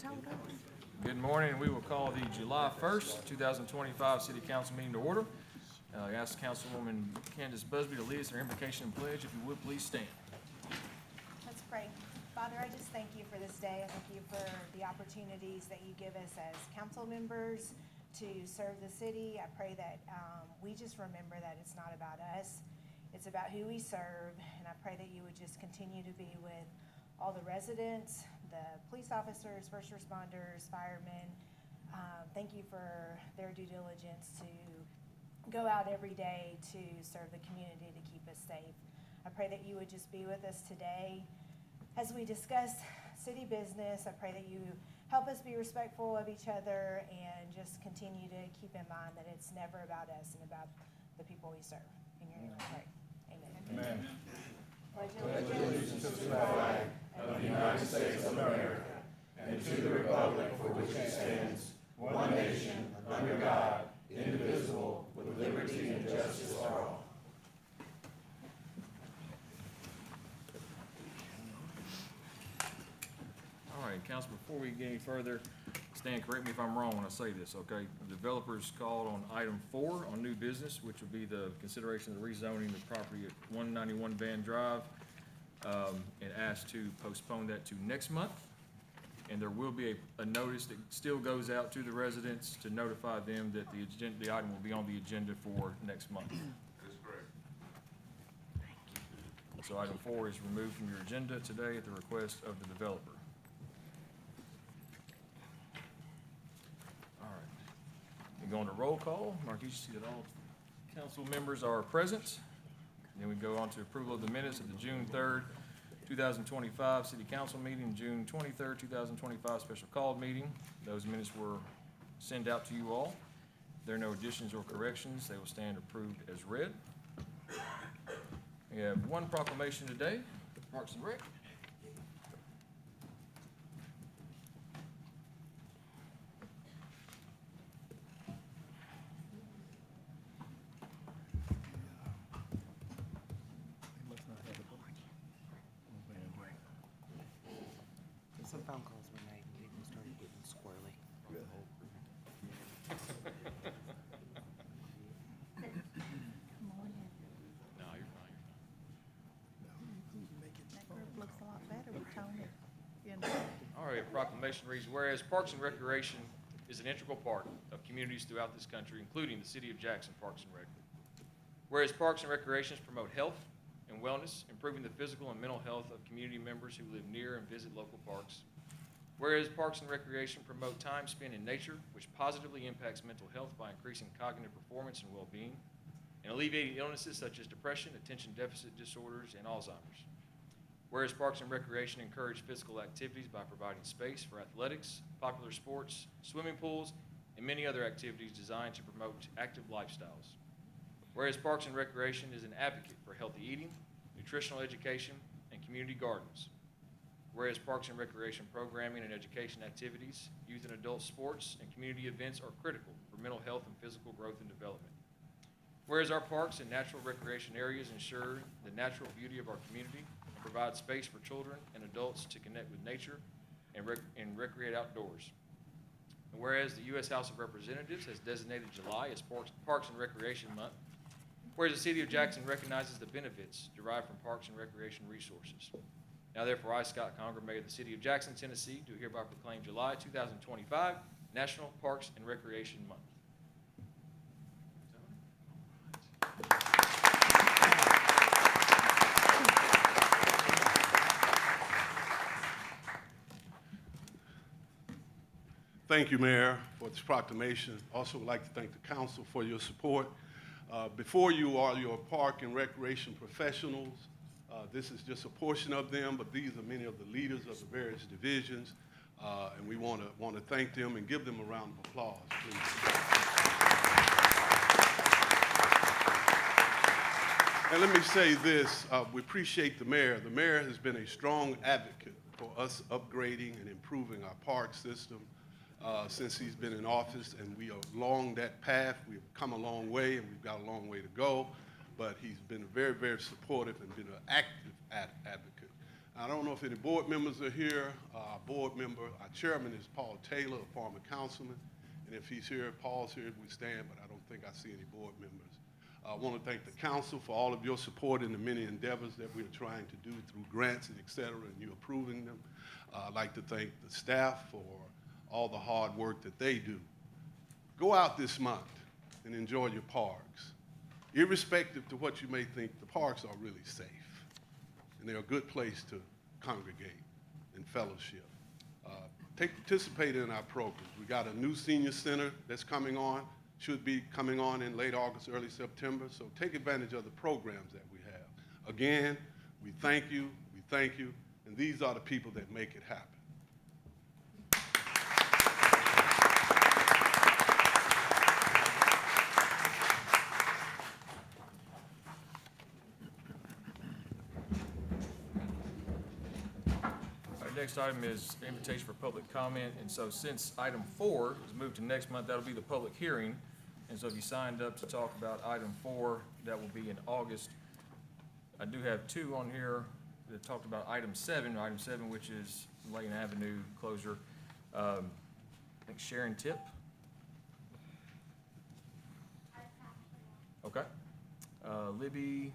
told us. Good morning. We will call the July 1st, 2025 City Council meeting to order. I ask Councilwoman Candace Busby to lead us in her invocation and pledge. If you would, please stand. Let's pray. Father, I just thank you for this day. I thank you for the opportunities that you give us as council members to serve the city. I pray that we just remember that it's not about us. It's about who we serve. And I pray that you would just continue to be with all the residents, the police officers, first responders, firemen. Thank you for their due diligence to go out every day to serve the community, to keep us safe. I pray that you would just be with us today as we discuss city business. I pray that you help us be respectful of each other and just continue to keep in mind that it's never about us and about the people we serve. In your name I pray. Amen. Amen. Pledge allegiance to the flag of the United States of America and to the republic for which it stands, one nation, under God, indivisible, with liberty and justice for all. All right, Council, before we get any further, Stan, correct me if I'm wrong when I say this, okay? The developers called on item 4 on new business, which would be the consideration of the rezoning of property at 191 Van Drive, and asked to postpone that to next month. And there will be a notice that still goes out to the residents to notify them that the item will be on the agenda for next month. That's correct. So item 4 is removed from your agenda today at the request of the developer. All right. We go on to roll call. Marquise, you see that all council members are present. Then we go on to approval of the minutes of the June 3rd, 2025 City Council meeting, June 23rd, 2025 special called meeting. Those minutes were sent out to you all. If there are no additions or corrections, they will stand approved as read. We have one proclamation today, Parks and Rec. Some phone calls were made and people started getting squirrely. No, you're fine. That group looks a lot better with Tony. You know. All right, proclamation reads, whereas Parks and Recreation is an integral part of communities throughout this country, including the City of Jackson Parks and Rec. Whereas Parks and Recreations promote health and wellness, improving the physical and mental health of community members who live near and visit local parks. Whereas Parks and Recreation promote time spent in nature, which positively impacts mental health by increasing cognitive performance and well-being, and alleviating illnesses such as depression, attention deficit disorders, and Alzheimer's. Whereas Parks and Recreation encourage physical activities by providing space for athletics, popular sports, swimming pools, and many other activities designed to promote active lifestyles. Whereas Parks and Recreation is an advocate for healthy eating, nutritional education, and community gardens. Whereas Parks and Recreation programming and education activities, youth and adult sports, and community events are critical for mental health and physical growth and development. Whereas our parks and natural recreation areas ensure the natural beauty of our community and provide space for children and adults to connect with nature and recreate outdoors. And whereas the U.S. House of Representatives has designated July as Parks and Recreation Month, whereas the City of Jackson recognizes the benefits derived from parks and recreation resources. Now therefore, I, Scott Conger, Mayor of the City of Jackson, Tennessee, do hereby proclaim July 2025 National Parks and Recreation Month. Thank you, Mayor, for this proclamation. Also would like to thank the council for your support. Before you are your park and recreation professionals. This is just a portion of them, but these are many of the leaders of the various divisions, and we want to thank them and give them a round of applause, please. And let me say this, we appreciate the mayor. The mayor has been a strong advocate for us upgrading and improving our park system since he's been in office, and we are along that path. We've come a long way, and we've got a long way to go, but he's been very, very supportive and been an active advocate. I don't know if any board members are here. Our board member, our chairman is Paul Taylor, a former councilman. And if he's here, Paul's here, we stand, but I don't think I see any board members. I want to thank the council for all of your support in the many endeavors that we're trying to do through grants and et cetera, and you approving them. I'd like to thank the staff for all the hard work that they do. Go out this month and enjoy your parks. Irrespective to what you may think, the parks are really safe. And they're a good place to congregate and fellowship. Participate in our programs. We got a new senior center that's coming on, should be coming on in late August, early September. So take advantage of the programs that we have. Again, we thank you, and these are the people that make it happen. Next item is invitation for public comment, and so since item 4 is moved to next month, that'll be the public hearing. And so if you signed up to talk about item 4, that will be in August. I do have 2 on here that talked about item 7, which is Lane Avenue closure. I think Sharon Tip. Okay. Libby.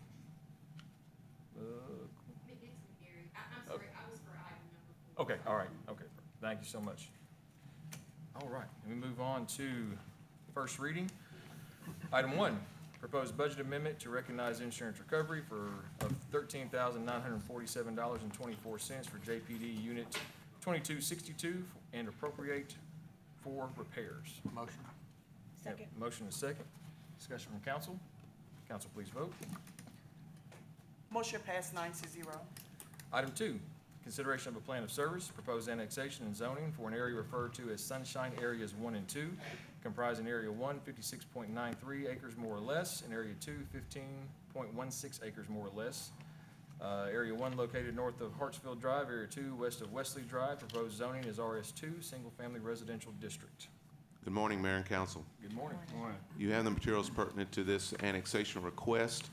Okay, all right, okay, thank you so much. All right, and we move on to first reading. Item 1, proposed budget amendment to recognize insurance recovery of $13,947.24 for JPD Unit 2262 and appropriate for repairs. Motion. Second. Motion is second. Discussion from council. Council, please vote. Motion passed 9-0. Item 2, consideration of a plan of service, proposed annexation and zoning for an area referred to as Sunshine Areas 1 and 2, comprising Area 1, 56.93 acres more or less, and Area 2, 15.16 acres more or less. Area 1 located north of Hartsfield Drive, Area 2 west of Wesley Drive. Proposed zoning is RS2, single-family residential district. Good morning, Mayor and Council. Good morning. You have the materials pertinent to this annexation request.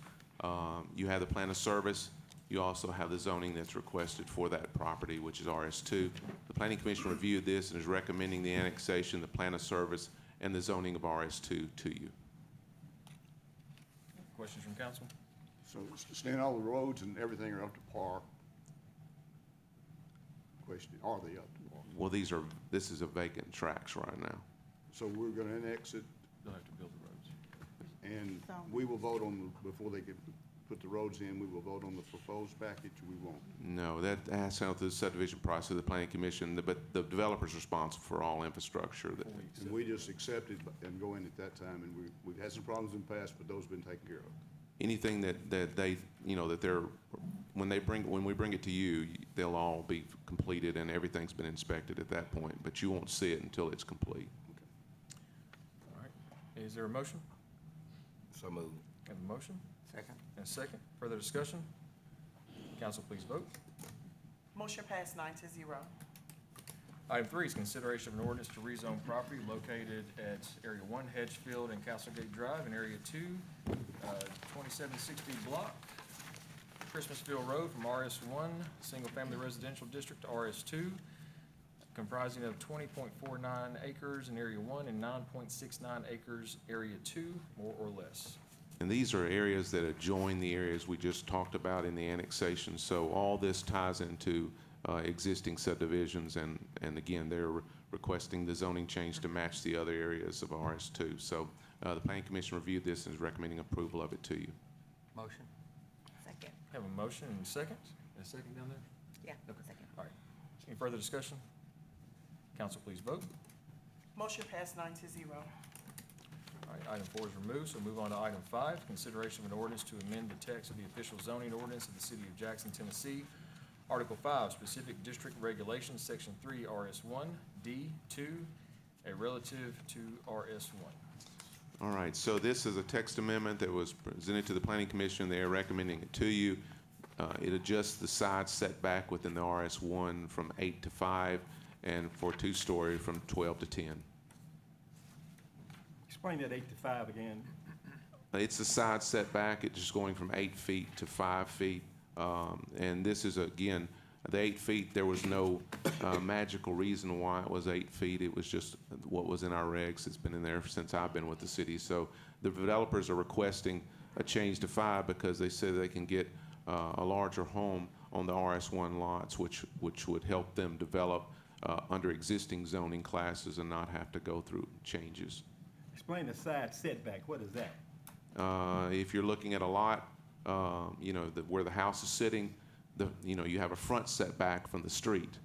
You have the plan of service. You also have the zoning that's requested for that property, which is RS2. The Planning Commission reviewed this and is recommending the annexation, the plan of service, and the zoning of RS2 to you. Questions from council? So Stan, all the roads and everything are up to par? Question, are they up to par? Well, this is a vacant tracts right now. So we're gonna annex it They'll have to build the roads. and we will vote on, before they get, put the roads in, we will vote on the proposed package, we won't. No, that has to go through the subdivision process of the Planning Commission, but the developer's responsible for all infrastructure. And we just accept it and go in at that time, and we've had some problems in the past, but those have been taken care of. Anything that they, that they're, when we bring it to you, they'll all be completed and everything's been inspected at that point, but you won't see it until it's complete. All right. Is there a motion? So moved. Have a motion? Second. And a second. Further discussion? Council, please vote. Motion passed 9-0. Item 3 is consideration of an ordinance to rezone property located at Area 1 Hedgefield and Castlegate Drive, and Area 2, 2760 block, Christmasville Road, from RS1, single-family residential district, to RS2, comprising of 20.49 acres in Area 1 and 9.69 acres, Area 2, more or less. And these are areas that adjoin the areas we just talked about in the annexation. So all this ties into existing subdivisions, and again, they're requesting the zoning change to match the other areas of RS2. So the Planning Commission reviewed this and is recommending approval of it to you. Motion. Second. Have a motion and a second? And a second down there? Yeah, Okay. second. All right. Any further discussion? Council, please vote. Motion passed 9-0. All right, item 4 is removed, so move on to item 5, consideration of an ordinance to amend the text of the official zoning ordinance of the City of Jackson, Tennessee. Article 5, specific district regulations, Section 3, RS1, D2, a relative to RS1. All right, so this is a text amendment that was presented to the Planning Commission. They are recommending it to you. It adjusts the side setback within the RS1 from 8 to 5, and for two-story from 12 to 10. Explain that 8 to 5 again. It's the side setback. It's just going from 8 feet to 5 feet. And this is, again, The 8 feet, there was no magical reason why it was 8 feet. It was just what was in our regs. It's been in there since I've been with the city. So the developers are requesting a change to 5 because they said they can get a larger home on the RS1 lots, which would help them develop under existing zoning classes and not have to go through changes. Explain the side setback, what is that? If you're looking at a lot, you know, where the house is sitting, you have a front setback from the street,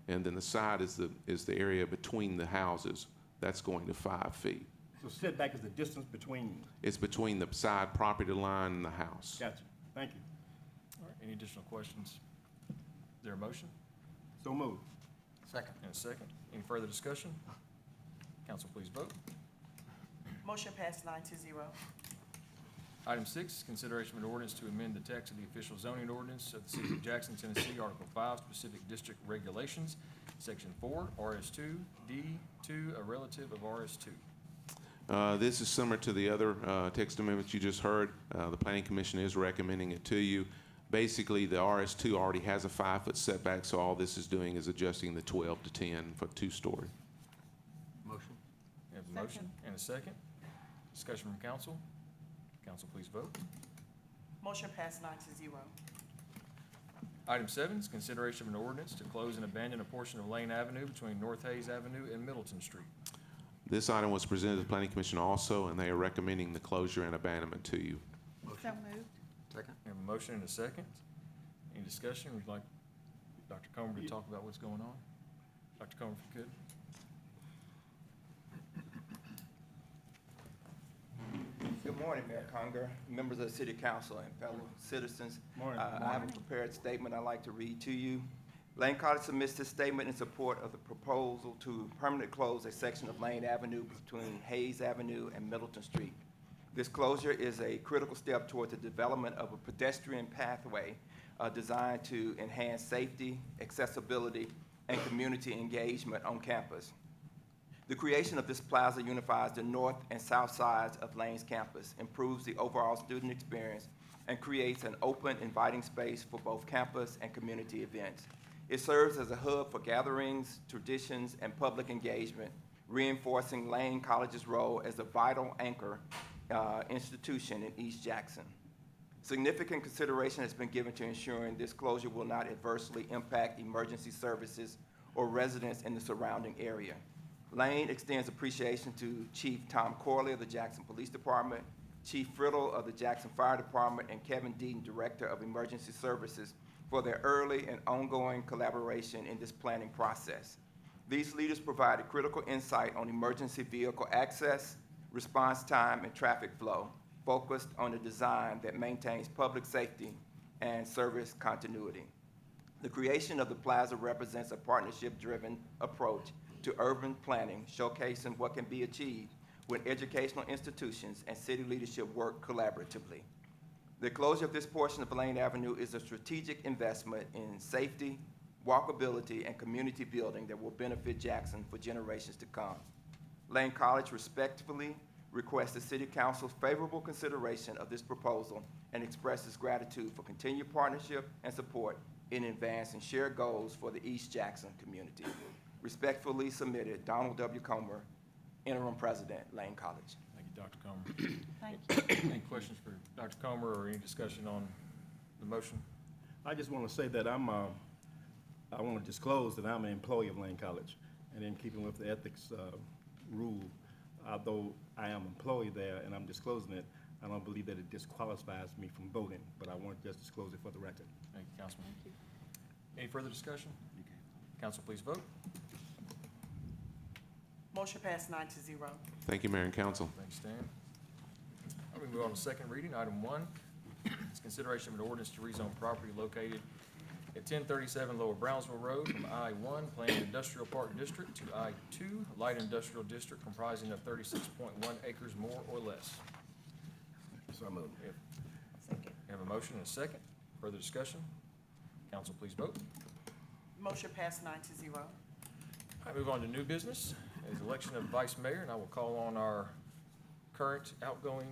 and then the side is the area between the houses. That's going to 5 feet. So setback is the distance between, It's between the side property line and the house. gotcha, thank you. All right, any additional questions? Is there a motion So moved. Second. and a second? Any further discussion? Council, please vote. Motion passed 9-0. Item 6, consideration of an ordinance to amend the text of the official zoning ordinance of the city of Jackson, Tennessee, Article 5, specific district regulations, Section 4, RS2, D2, a relative of RS2. This is similar to the other text amendments you just heard. The Planning Commission is recommending it to you. Basically, the RS2 already has a 5-foot setback, so all this is doing is adjusting the 12 to 10 for 2-story. Motion. We have a motion Second. and a second. Discussion from council. Council, please vote. Motion passed 9-0. Item 7 is consideration of an ordinance to close and abandon a portion of Lane Avenue between North Hayes Avenue and Middleton Street. This item was presented to the Planning Commission also, and they are recommending the closure and abandonment to you. Motion. Second. We have a motion and a second. Any discussion? We'd like Dr. Comer to talk about what's going on. Dr. Comer, if you could. Good morning, Mayor Conger, members of the City Council, and fellow citizens. Morning. I have a prepared statement I'd like to read to you. Lane College submits this statement in support of the proposal to permanently close a section of Lane Avenue between Hayes Avenue and Middleton Street. This closure is a critical step toward the development of a pedestrian pathway designed to enhance safety, accessibility, and community engagement on campus. The creation of this plaza unifies the north and south sides of Lane's campus, improves the overall student experience, and creates an open, inviting space for both campus and community events. It serves as a hub for gatherings, traditions, and public engagement, reinforcing Lane College's role as a vital anchor institution in East Jackson. Significant consideration has been given to ensuring this closure will not adversely impact emergency services or residents in the surrounding area. Lane extends appreciation to Chief Tom Corley of the Jackson Police Department, Chief Friddle of the Jackson Fire Department, and Kevin Deaton, Director of Emergency Services, for their early and ongoing collaboration in this planning process. These leaders provided critical insight on emergency vehicle access, response time, and traffic flow, focused on a design that maintains public safety and service continuity. The creation of the plaza represents a partnership-driven approach to urban planning, showcasing what can be achieved when educational institutions and city leadership work collaboratively. The closure of this portion of Lane Avenue is a strategic investment in safety, walkability, and community building that will benefit Jackson for generations to come. Lane College respectfully requests the City Council's favorable consideration of this proposal and expresses gratitude for continued partnership and support in advancing shared goals for the East Jackson community. Respectfully submitted, Donald W. Comer, Interim President, Lane College. Thank you, Dr. Comer. Thank you. Any questions for Dr. Comer or any discussion on the motion? I just want to say that I want to disclose that I'm an employee of Lane College, and in keeping with the ethics rule, although I am an employee there and I'm disclosing it, I don't believe that it disqualifies me from voting, but I want to just disclose it for the record. Thank you, Councilman. Any further discussion? Council, please vote. Motion passed 9-0. Thank you, Mayor and Council. Thanks, Stan. All right, we move on to second reading. Item 1 is consideration of an ordinance to rezone property located at 1037 Lower Brownsville Road from I-1 Planned Industrial Park District to I-2 Light Industrial District comprising of 36.1 acres more or less. So I move. We have a motion and a second. Further discussion? Council, please vote. Motion passed 9-0. I move on to new business, is election of vice mayor, and I will call on our current outgoing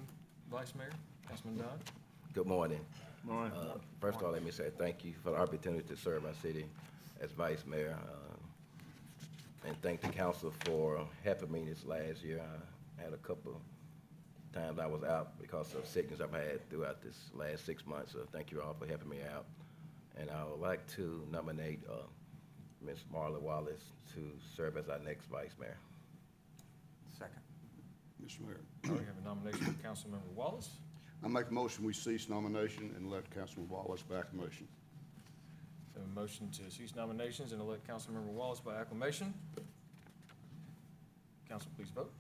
vice mayor, Councilman Dodd. Good morning. Morning. First of all, let me say thank you for the opportunity to serve our city as vice mayor. And thank the council for helping me this last year. I had a couple times I was out because of sickness I've had throughout this last 6 months. So thank you all for helping me out. And I would like to nominate Ms. Marla Wallace to serve as our next vice mayor. Second. Mr. Mayor, We have a nomination for Councilmember Wallace. I make a motion, we cease nomination and let Councilman Wallace by acclamation. We have a motion to cease nominations and elect Councilmember Wallace by acclamation. Council, please vote.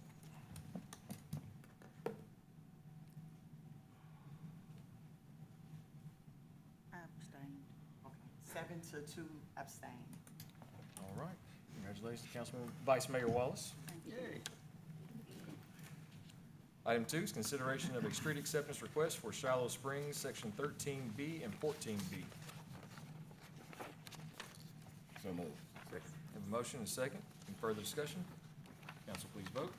I abstained. Okay. 7-2 abstain. All right. Congratulations, Councilman Vice Mayor Wallace. Yay. Item 2 is consideration of a street acceptance request for Shiloh Springs, Section 13B and 14B. So moved. Have a motion and a second. Any further discussion? Council, please vote.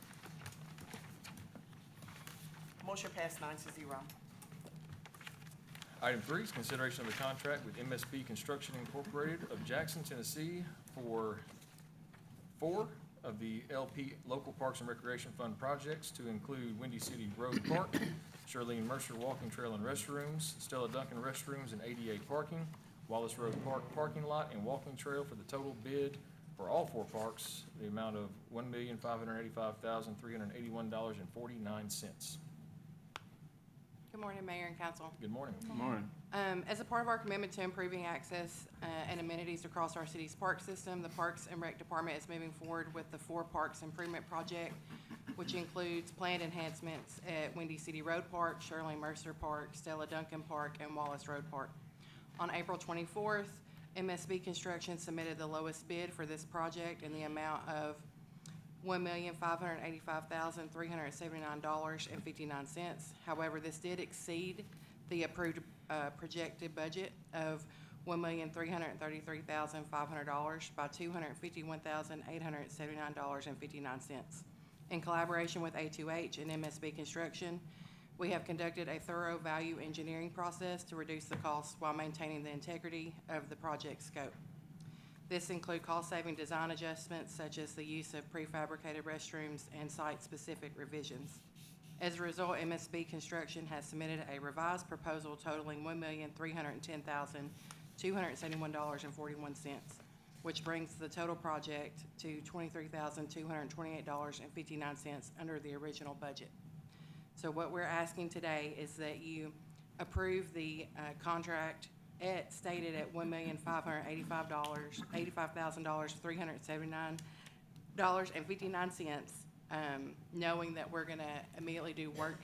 Motion passed 9-0. Item 3 is consideration of a contract with MSB Construction Incorporated of Jackson, Tennessee for 4 of the LP Local Parks and Recreation Fund projects to include Windy City Road Park, Shirlene Mercer Walking Trail and Restrooms, Stella Duncan Restrooms and ADA Parking, Wallace Road Park Parking Lot and Walking Trail for the total bid for all 4 parks, the amount of $1,585,381.49. Good morning, Mayor and Council. Good morning. Good morning. As a part of our commitment to improving access and amenities across our city's park system, the Parks and Rec Department is moving forward with the 4 Parks Improvement Project, which includes planned enhancements at Windy City Road Park, Shirley Mercer Park, Stella Duncan Park, and Wallace Road Park. On April 24th, MSB Construction submitted the lowest bid for this project in the amount of $1,585,379.59. However, this did exceed the approved projected budget of $1,333,500 by $251,879.59. In collaboration with A2H and MSB Construction, we have conducted a thorough value engineering process to reduce the costs while maintaining the integrity of the project scope. This includes cost-saving design adjustments such as the use of prefabricated restrooms and site-specific revisions. As a result, MSB Construction has submitted a revised proposal totaling $1,310,271.41, which brings the total project to $23,228.59 under the original budget. So what we're asking today is that you approve the contract stated at $1,585,379.59, knowing that we're going to immediately do work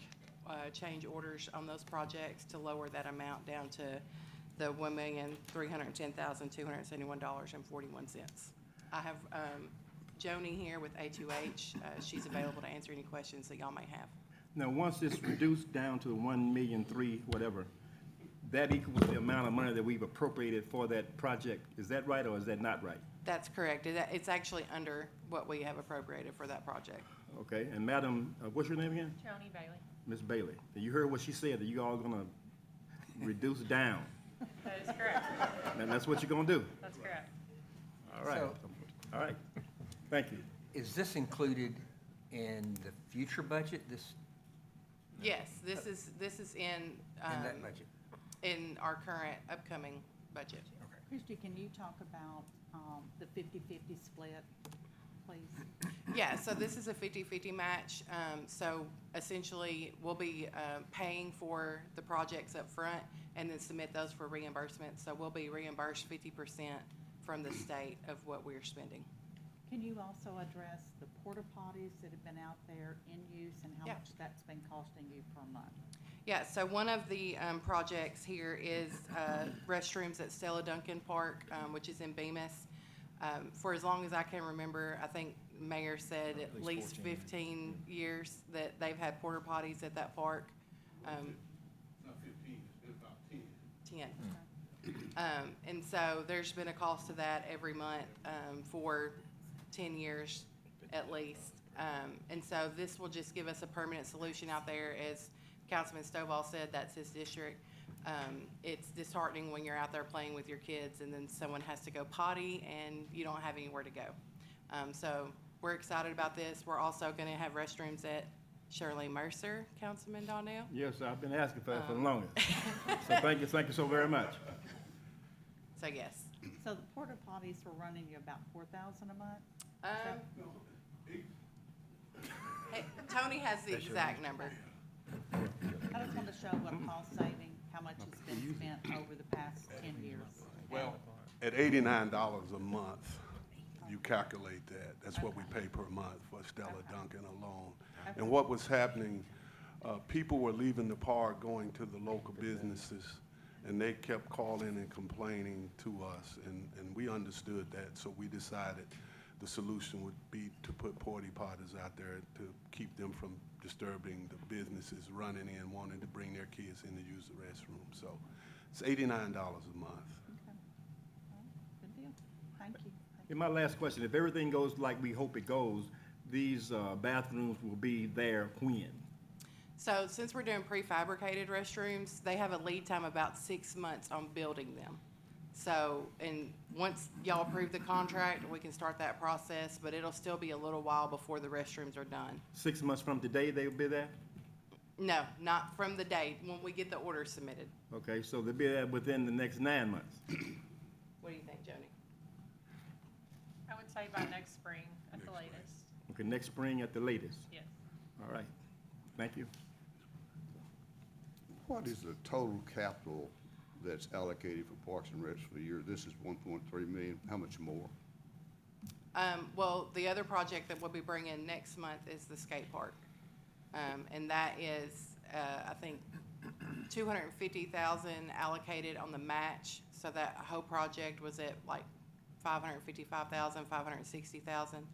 change orders on those projects to lower that amount down to the $1,310,271.41. I have Joni here with A2H. She's available to answer any questions that y'all may have. Now, once it's reduced down to 1,000,003, whatever, that equals the amount of money that we've appropriated for that project. Is that right, or is that not right? That's correct. It's actually under what we have appropriated for that project. Okay, and Madam, what's your name again? Joni Bailey. Ms. Bailey. You heard what she said, that you all gonna reduce down. That is correct. And that's what you're gonna do? That's correct. All right, So- all right. Thank you. Is this included in the future budget, this, Yes, this is in, in that budget? in our current upcoming budget. Christie, can you talk about the 50-50 split, please? Yeah, so this is a 50-50 match. So essentially, we'll be paying for the projects up front and then submit those for reimbursement. So we'll be reimbursed 50% from the state of what we're spending. Can you also address the porta potties that have been out there in use and how Yeah. much that's been costing you per month? Yeah, so one of the projects here is restrooms at Stella Duncan Park, which is in Bemis. For as long as I can remember, I think Mayor said at least 14 years. 15 years that they've had porta potties at that park. Not 15, it's been about 10. 10. And so there's been a cost to that every month for 10 years at least. And so this will just give us a permanent solution out there. As Councilman Stovall said, that's his district. It's disheartening when you're out there playing with your kids and then someone has to go potty and you don't have anywhere to go. So we're excited about this. We're also going to have restrooms at Shirley Mercer, Councilman Donnell. Yes, I've been asking for that for the longest. So thank you so very much. So yes. So the porta potties were running you about 4,000 a month? Hey, Tony has the exact number. I just want to show what cost saving, how much has been spent over the past 10 years. Well, at $89 a month, you calculate that. That's what we pay per month for Stella Duncan alone. And what was happening, people were leaving the park, going to the local businesses, and they kept calling and complaining to us, and we understood that, so we decided the solution would be to put porta potties out there to keep them from disturbing the businesses running in, wanting to bring their kids in to use the restroom. So it's $89 a month. Okay. Well, good deal. Thank you. And my last question, if everything goes like we hope it goes, these bathrooms will be there when? So since we're doing prefabricated restrooms, they have a lead time about 6 months on building them. So, and once y'all approve the contract, we can start that process, but it'll still be a little while before the restrooms are done. 6 months from today they will be there? No, not from the date, when we get the order submitted. Okay, so they'll be there within the next 9 months. What do you think, Joni? I would say by next spring at the latest. Okay, next spring at the latest. Yes. All right, thank you. What is the total capital that's allocated for Parks and Recs for the year? This is 1.3 million. How much more? Well, the other project that we'll be bringing next month is the skate park. And that is, I think, 250,000 allocated on the match. So that whole project was at like 555,000, 560,000.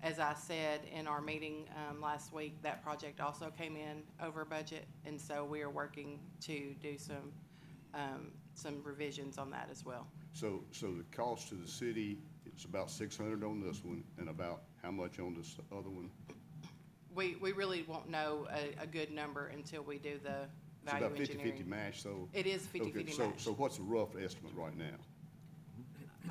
As I said in our meeting last week, that project also came in over budget, and so we are working to do some revisions on that as well. So the cost to the city, it's about 600 on this one, and about how much on this other one? We really won't know a good number until we do the value It's about engineering. 50-50 match, so. It is 50-50 okay, match. So what's the rough estimate right now?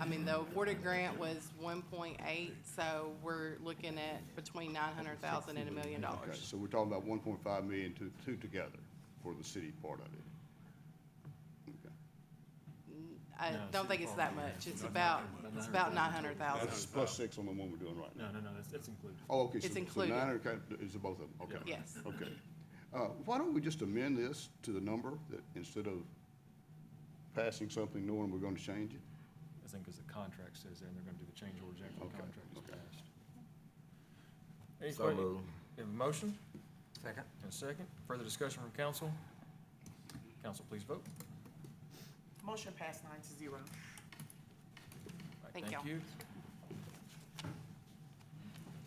I mean, the awarded grant was 1.8, so we're looking at between 900,000 and $1 million. Okay, so we're talking about 1.5 million to two together for the city part of it. I don't think it's that much. It's about 900,000. That's plus 6 on the one we're doing right now. No, that's included. Oh, okay. It's so included. 900 is both of them, okay. Yes. Okay. Why don't we just amend this to the number that instead of passing something knowing we're going to change it? I think as the contract says there, and they're gonna do the change orders after the Okay, contract is okay. passed. Any So questions? moved. We have a motion Second. and a second. Further discussion from council? Council, please vote. Motion passed 9-0. All right, Thank y'all. you.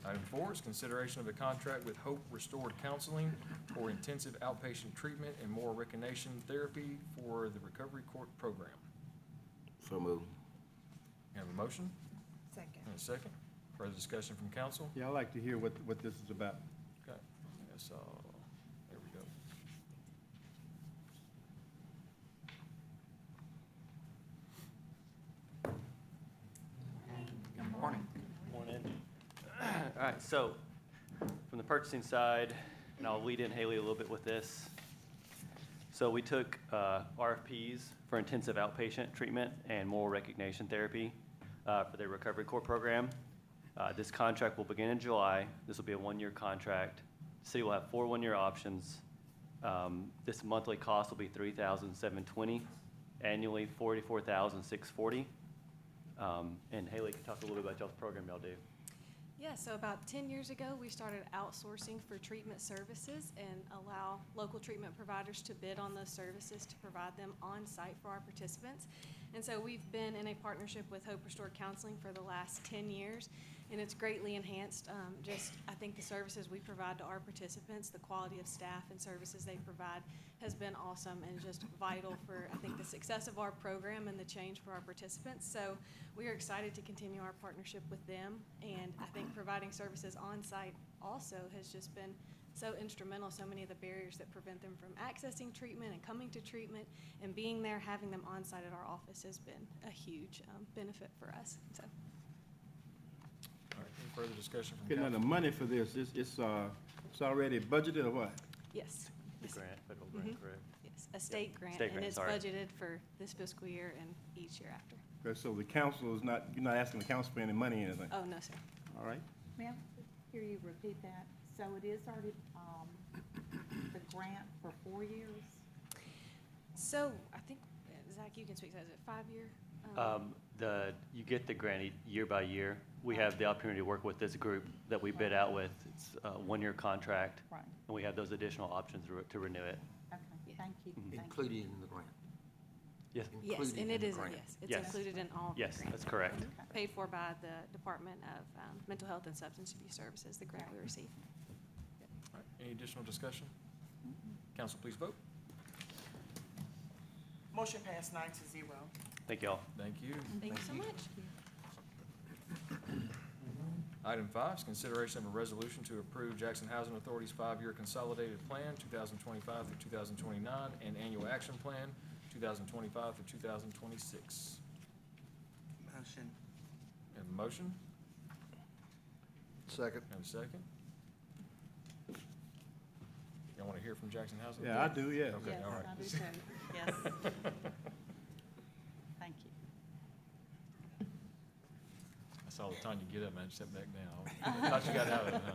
Item 4 is consideration of a contract with Hope Restored Counseling for intensive outpatient treatment and more recognition therapy for the Recovery Court Program. So moved. We have a motion Second. and a second. Further discussion from council? Yeah, I'd like to hear what this is about. Okay, yes, there we go. Morning. Morning. All right, so from the purchasing side, and I'll lead in Haley a little bit with this. So we took RFPs for intensive outpatient treatment and moral recognition therapy for the Recovery Court Program. This contract will begin in July. This will be a one-year contract. The city will have 4 one-year options. This monthly cost will be $3,720, annually $44,640. And Haley can talk a little bit about y'all's program y'all do. Yeah, so about 10 years ago, we started outsourcing for treatment services and allow local treatment providers to bid on those services to provide them on site for our participants. And so we've been in a partnership with Hope Restored Counseling for the last 10 years, and it's greatly enhanced I think the services we provide to our participants, the quality of staff and services they provide has been awesome and just vital for, I think, the success of our program and the change for our participants. So we are excited to continue our partnership with them, and I think providing services on site also has just been so instrumental, so many of the barriers that prevent them from accessing treatment and coming to treatment and being there, having them on site at our office has been a huge benefit for us, so. All right, any further discussion from Getting council? the money for this, it's already budgeted or what? Yes. The grant, federal grant, correct? Yes, a state grant, State and grant, it's sorry. budgeted for this fiscal year and each year after. Okay, so the council is not, you're not asking the council for any money or anything? Oh, no, sir. All right? May I hear you repeat that? So it is already, the grant for 4 years? So I think, Zach, you can speak to that. Is it 5-year? You get the grant year by year. We have the opportunity to work with this group that we bid out with. It's a 1-year contract. Right. And we have those additional options to renew it. Okay, thank you. Thank you. Included in the grant. Yes, Yes, Included and in it the is, grant. yes, it's Yes. included in all of the yes, grant. that's correct. Paid for by the Department of Mental Health and Substance Abuse Services, the grant we receive. All right, any additional discussion? Council, please vote. Motion passed 9-0. Thank you all. Thank you. Thank you so much. Item 5 is consideration of a resolution to approve Jackson Housing Authority's 5-year consolidated plan, 2025 through 2029, and annual action plan, 2025 through 2026. Motion. Have a motion? Second. Have a second? Y'all want to hear from Jackson Housing? Yeah, I Authority? do, yeah. Okay, Yes, all right. I do too. Yes. Thank you. I saw the time you get up, man, step back down. I thought you got out of it, huh?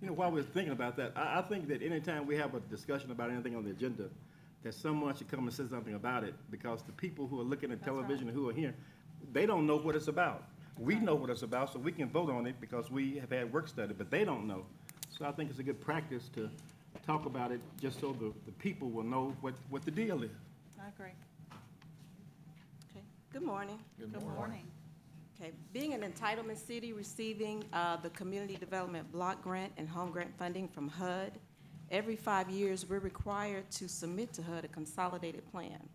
You know, while we're thinking about that, I think that anytime we have a discussion about anything on the agenda, that someone should come and say something about it, because the people who are looking at That's right. television and who are here, they don't know what it's about. We know what it's about, so we can vote on it because we have had work study, but they don't know. So I think it's a good practice to talk about it, just so the people will know what the deal is. I agree. Okay. Good morning. Good Good morning. morning. Okay, being an entitlement city receiving the Community Development Block Grant and Home Grant funding from HUD, every 5 years, we're required to submit to HUD a consolidated plan.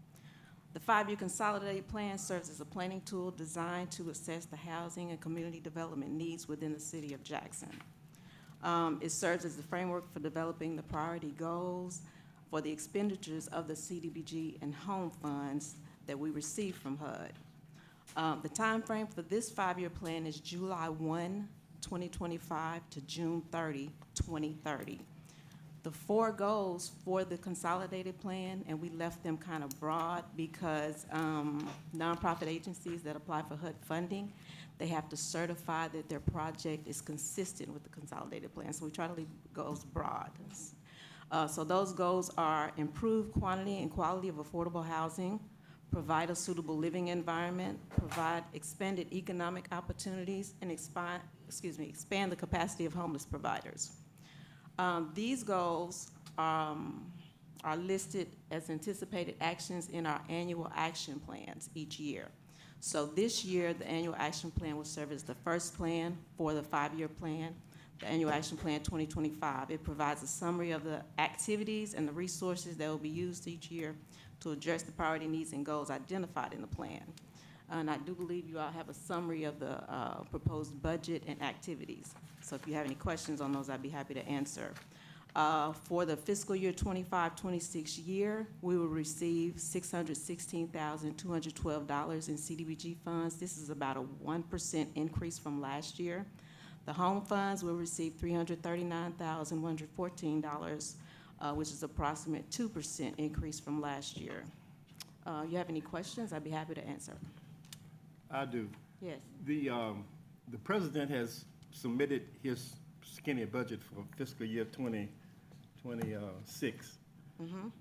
The 5-year consolidated plan serves as a planning tool designed to assess the housing and community development needs within the city of Jackson. It serves as the framework for developing the priority goals for the expenditures of the CDBG and home funds that we receive from HUD. The timeframe for this 5-year plan is July 1, 2025 to June 30, 2030. The 4 goals for the consolidated plan, and we left them kind of broad because nonprofit agencies that apply for HUD funding, they have to certify that their project is consistent with the consolidated plan. So we try to leave goals broad. So those goals are improve quantity and quality of affordable housing, provide a suitable living environment, provide expanded economic opportunities, and expand the capacity of homeless providers. These goals are listed as anticipated actions in our annual action plans each year. So this year, the annual action plan will serve as the first plan for the 5-year plan, the annual action plan 2025. It provides a summary of the activities and the resources that will be used each year to address the priority needs and goals identified in the plan. And I do believe you all have a summary of the proposed budget and activities. So if you have any questions on those, I'd be happy to answer. For the fiscal year 25-26 year, we will receive $616,212 in CDBG funds. This is about a 1% increase from last year. The home funds will receive $339,114, which is approximate 2% increase from last year. You have any questions? I'd be happy to answer. I do. Yes. The president has submitted his skinny budget for fiscal year 2026.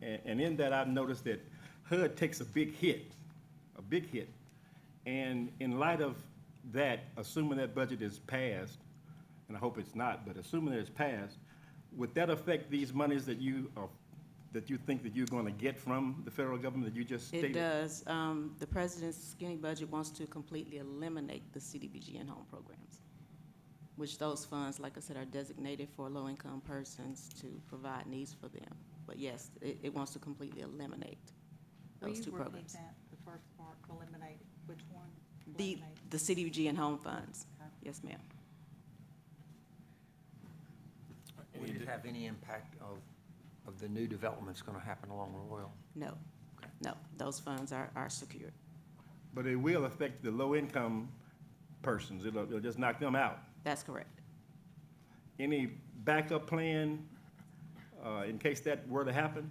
And in that, I've noticed that HUD takes a big hit. And in light of that, assuming that budget is passed, and I hope it's not, but assuming that it's passed, would that affect these monies that you think that you're going to get from the federal government that you just stated? It does. The president's skinny budget wants to completely eliminate the CDBG and home programs, which those funds, like I said, are designated for low-income persons to provide needs for them. But yes, it wants to completely eliminate those 2 programs. Will you repeat that, the first part, eliminate, which one? The CDBG and home funds. Yes, ma'am. have any impact of the new developments going to happen along Royal? No, no, those funds are secured. But it will affect the low-income persons. It'll just knock them out. That's correct. Any backup plan in case that were to happen?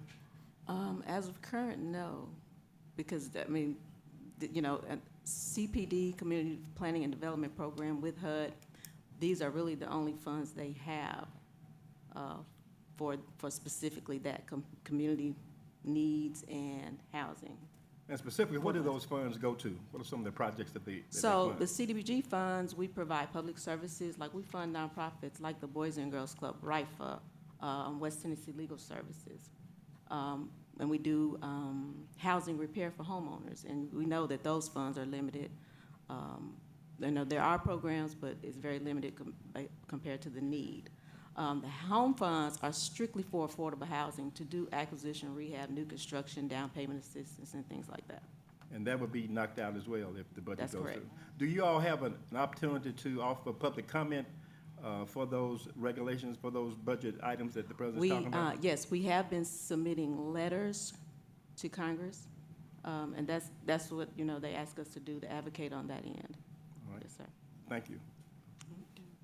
As of current, no, because, I mean, you know, CPD, Community Planning and Development Program with HUD, these are really the only funds they have for specifically that community needs and housing. And specifically, what do those funds go to? What are some of the projects that they So fund? the CDBG funds, we provide public services, like we fund nonprofits like the Boys and Girls Club, RIFA, West Tennessee Legal Services. And we do housing repair for homeowners, and we know that those funds are limited. You know, there are programs, but it's very limited compared to the need. The home funds are strictly for affordable housing to do acquisition, rehab, new construction, down payment assistance, and things like that. And that would be knocked out as well if the budget That's goes correct. through. Do you all have an opportunity to offer public comment for those regulations, for those budget items that the president's talking about? Yes, we have been submitting letters to Congress, and that's what, you know, they ask us to do, to advocate on that end. All right. Yes, sir. Thank you.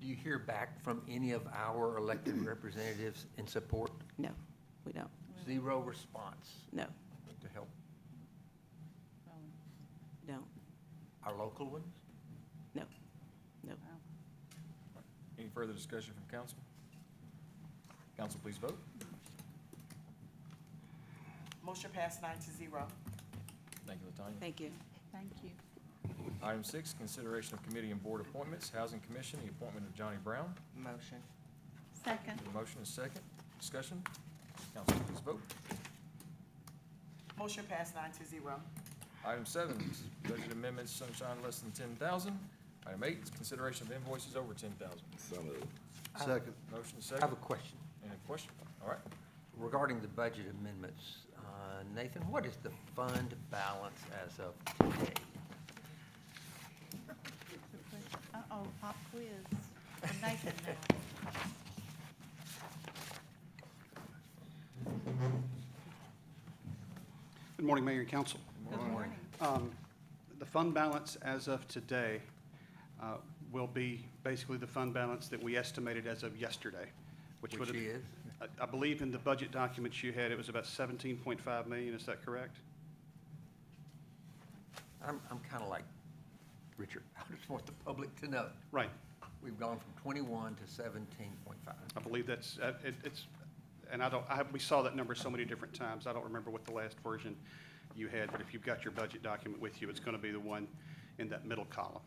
Do you hear back from any of our elected representatives in support? No, we don't. Zero response No, to help don't. our local ones? No, no. Any further discussion from council? Council, please vote. Motion passed 9-0. Thank you, LaTanya. Thank you. Thank you. Item 6, consideration of committee and board appointments. Housing Commission, the appointment of Johnny Brown. Motion. Second. The motion is second. Discussion? Council, please vote. Motion passed 9-0. Item 7, budget amendments, sunshine less than 10,000. Item 8 is consideration of invoices over 10,000. So moved. Second. Motion is I second. have a question Any question? All right. regarding the budget amendments. Nathan, what is the fund balance as of today? Uh-oh, pop quiz for Nathan now. Good morning, Mayor and Council. Good morning. The fund balance as of today will be basically the fund balance that we estimated as of yesterday, which would have, is? I believe in the budget documents you had, it was about 17.5 million, is that correct? I'm kind of like Richard. I just want the public to know. Right. We've gone from 21 to 17.5. I believe that's, it's, and we saw that number so many different times, I don't remember what the last version you had, but if you've got your budget document with you, it's going to be the one in that middle column.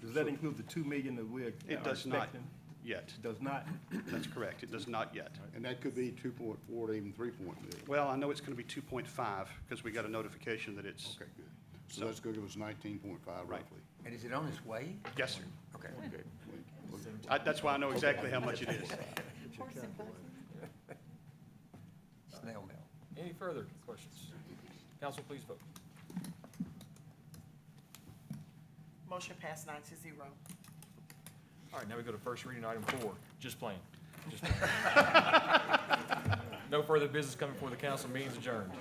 Does that include the 2 million that we're It does not expecting? yet. Does not? That's correct, it does not yet. And that could be 2.4 to even 3 million. Well, I know it's going to be 2.5 because we got a notification that it's, Okay, good. So that's going to give us 19.5 roughly. And is it on its way? yes, sir. Okay. That's why I know exactly how much it is. Snail mail. Any further questions? Council, please vote. Motion passed 9-0. All right, now we go to first reading, item 4, just plain. Just plain. No further business coming before the council, meeting's adjourned.